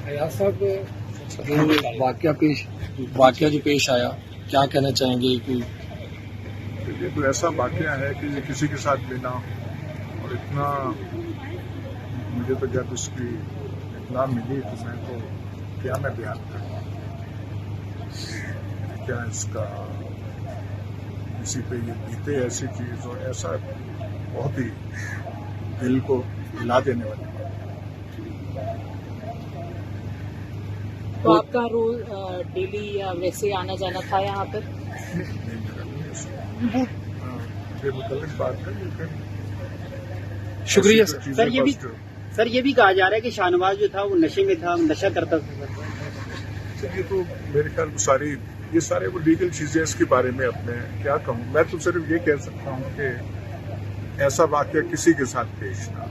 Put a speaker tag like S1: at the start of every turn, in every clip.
S1: ایاز صاحب واقعہ جو پیش آیا کیا کہنا چاہیں گے؟
S2: یہ کوئی ایسا واقعہ ہے کہ یہ کسی کے ساتھ بھی نہ ہو، اور اتنا مجھے تو جب اس کی اطلاع ملی تو میں بیان کروں کیا اس کا کسی پہ یہ بیتے ایسی چیز اور ایسا بہت ہی دل کو ہلا دینے والی بات۔
S3: تو آپ کا روز ڈیلی یا ویسے آنا جانا تھا یہاں پر؟
S2: نہیں میرا نہیں بے متعلق بات ہے، لیکن
S1: شکریہ
S4: سر یہ بھی کہا جا رہا ہے کہ شاہنواز جو تھا وہ نشے میں تھا، نشہ کرتا تھا۔
S2: یہ تو میرے خیال میں یہ سارے وہ لیگل چیزیں اس کے بارے میں اپنے کیا کہوں، میں تو صرف یہ کہہ سکتا ہوں کہ ایسا واقعہ کسی کے ساتھ پیش نہ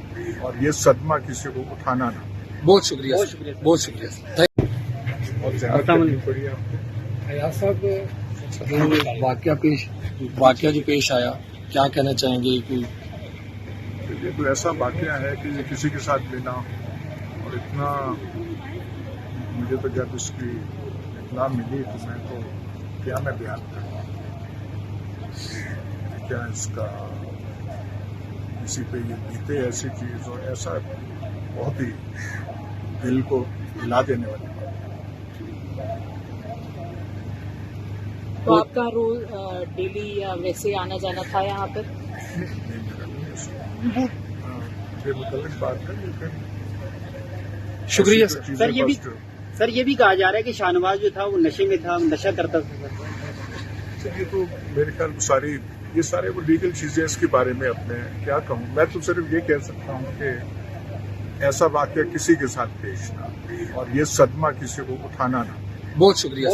S2: اور یہ صدمہ کسی کو اٹھانا نہ۔
S1: بہت شکریہ بہت شکریہ۔ ایاز صاحب واقعہ جو پیش آیا کیا کہنا چاہیں گے؟
S2: یہ کوئی ایسا واقعہ ہے کہ یہ کسی کے ساتھ بھی نہ ہو، اور اتنا مجھے تو جب اس کی اطلاع ملی تو میں بیان کروں کیا اس کا کسی پہ یہ بیتے ایسی چیز اور ایسا بہت ہی دل کو ہلا دینے والی بات۔
S3: تو آپ کا روز ڈیلی یا ویسے آنا جانا تھا یہاں پر؟
S2: نہیں میرا نہیں بے متعلق بات ہے، لیکن
S1: شکریہ
S4: سر یہ بھی کہا جا رہا ہے کہ شاہنواز جو تھا وہ نشے میں تھا، نشہ کرتا تھا۔
S2: یہ تو میرے خیال میں یہ سارے وہ لیگل چیزیں اس کے بارے میں اپنے کیا کہوں، میں تو صرف یہ کہہ سکتا ہوں کہ ایسا واقعہ کسی کے ساتھ پیش نہ اور یہ صدمہ کسی کو اٹھانا نہ۔
S1: بہت شکریہ